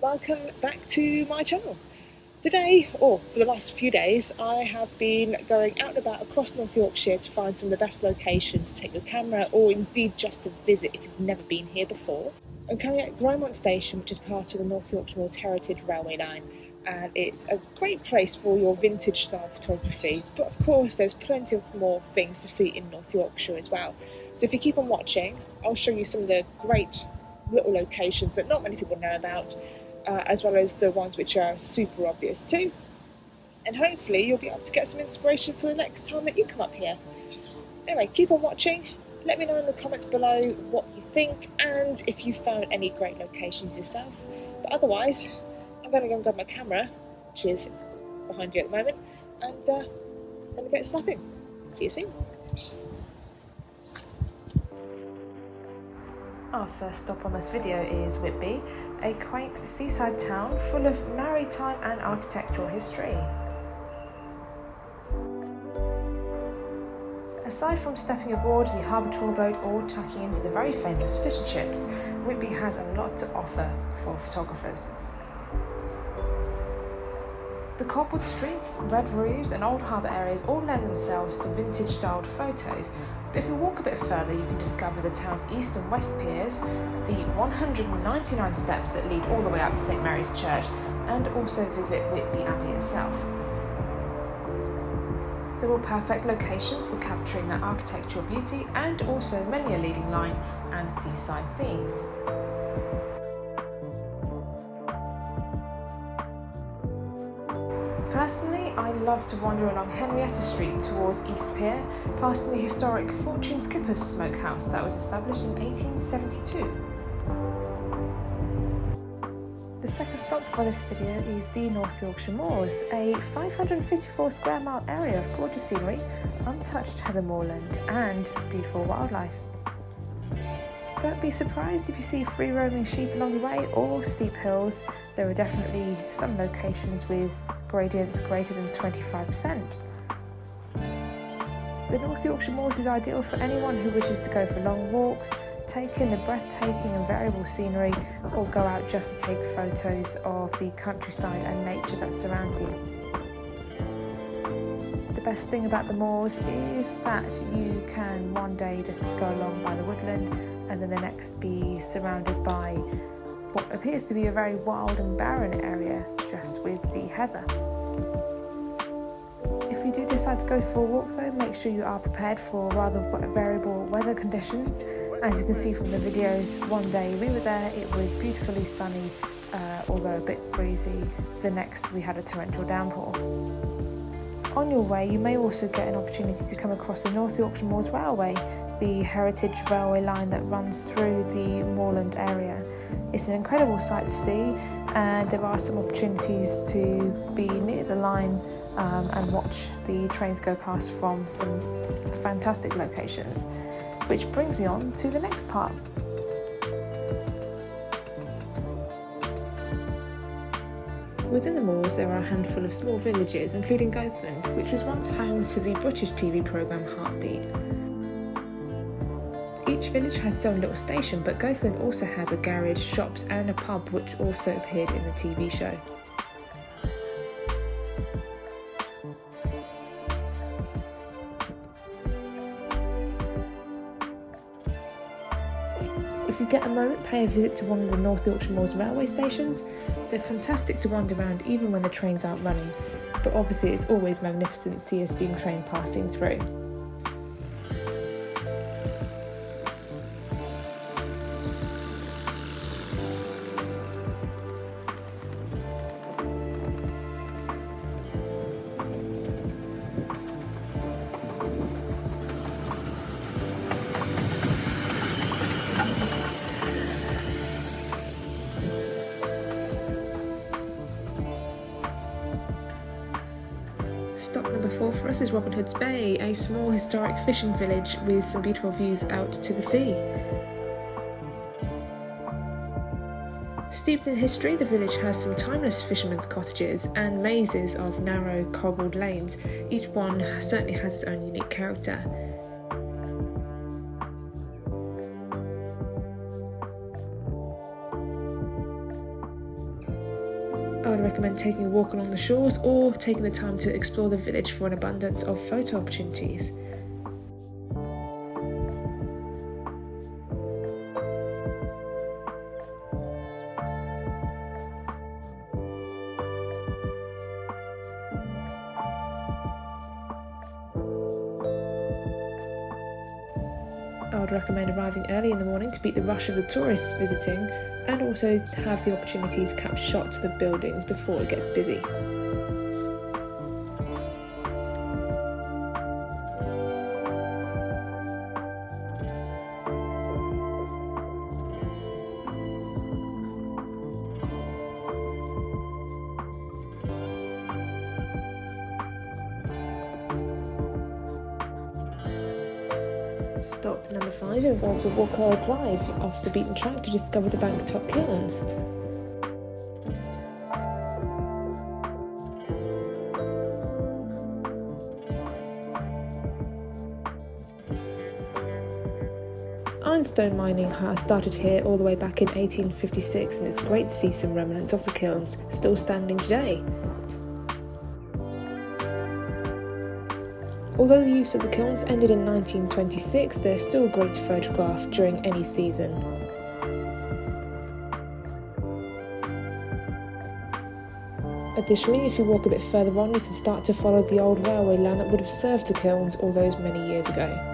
welcome back to my channel. Today, or for the last few days, I have been going out and about across North Yorkshire to find some of the best locations to take your camera, or indeed just to visit if you've never been here before. I'm currently at Gromont Station, which is part of the North Yorkshire Moors Heritage Railway Line, and it's a great place for your vintage style photography, but of course there's plenty of more things to see in North Yorkshire as well. So if you keep on watching, I'll show you some of the great little locations that not many people know about, as well as the ones which are super obvious too. And hopefully you'll be able to get some inspiration for the next time that you come up here. Anyway, keep on watching. Let me know in the comments below what you think and if you found any great locations yourself. But otherwise, I'm going to go and grab my camera, which is behind you at the moment, and I'm going to get snapping. See you soon. Our first stop on this video is Whitby, a quaint seaside town full of maritime and architectural history. Aside from stepping aboard the harbour tour boat or tucking into the very famous fish and chips, Whitby has a lot to offer for photographers. The cobbled streets, red roofs and old harbour areas all lend themselves to vintage-styled photos, but if you walk a bit further you can discover the town's east and west piers, the 199 steps that lead all the way up to St Mary's Church, and also visit Whitby Abbey itself. They're all perfect locations for capturing that architectural beauty and also many a leading line and seaside scenes. Personally, I love to wander along Henrietta Street towards East Pier, past the historic Fortune Skipper's smokehouse that was established in 1872. The second stop for this video is the North Yorkshire Moors, a 554 square mile area of gorgeous scenery, untouched heather moorland and beautiful wildlife. Don't be surprised if you see free roaming sheep along the way or steep hills. There are definitely some locations with gradients greater than 25%. The North Yorkshire Moors is ideal for anyone who wishes to go for long walks, take in the breathtaking and variable scenery, or go out just to take photos of the countryside and nature that surrounds you. The best thing about the moors is that you can one day just go along by the woodland and then the next be surrounded by what appears to be a very wild and barren area just with the heather. If you do decide to go for a walk though, make sure you are prepared for rather variable weather conditions. As you can see from the videos, one day we were there, it was beautifully sunny, although a bit breezy. The next we had a torrential downpour. On your way you may also get an opportunity to come across the North Yorkshire Moors Railway, the heritage railway line that runs through the moorland area. It's an incredible sight to see, and there are some opportunities to be near the line and watch the trains go past from some fantastic locations. Which brings me on to the next part. Within the moors there are a handful of small villages, including Goathland, which was once home to the British TV programme Heartbeat. Each village has its own little station, but Goathland also has a garage, shops and a pub which also appeared in the TV show. If you get a moment, pay a visit to one of the North Yorkshire Moors railway stations. They're fantastic to wander around even when the trains aren't running, but obviously it's always magnificent to see a steam train passing through. Stop number 4 for us is Robin Hood's Bay, a small historic fishing village with some beautiful views out to the sea. Steeped in history, the village has some timeless fishermen's cottages and mazes of narrow cobbled lanes. Each one certainly has its own unique character. I would recommend taking a walk along the shores or taking the time to explore the village for an abundance of photo opportunities. I would recommend arriving early in the morning to beat the rush of the tourists visiting, and also have the opportunity to capture shots of the buildings before it gets busy. Stop number 5 involves a walk or a drive off the beaten track to discover the Bank-top Kilns. Ironstone mining has started here all the way back in 1856, and it's great to see some remnants of the kilns still standing today. Although the use of the kilns ended in 1926, they're still great to photograph during any season. Additionally, if you walk a bit further on, you can start to follow the old railway line that would have served the kilns all those many years ago.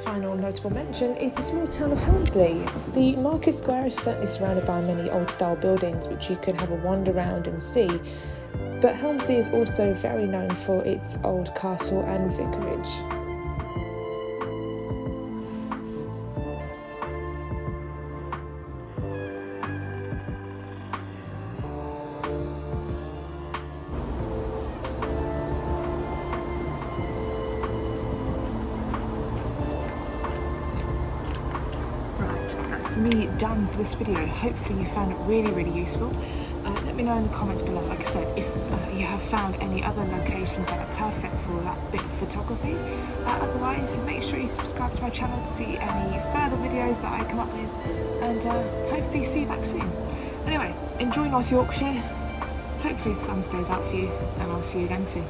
Final notable mention is the small town of Helmsley. The market square is certainly surrounded by many old style buildings which you can have a wander around and see, but Helmsley is also very known for its old castle and vicarage. That's me done for this video. Hopefully you found it really useful. Let me know in the comments below, like I said, if you have found any other locations that are perfect for that bit of photography. Otherwise, make sure you subscribe to my channel to see any further videos that I come up with, and hopefully see you back soon. Anyway, enjoy North Yorkshire. Hopefully the sun stays out for you, and I'll see you again soon.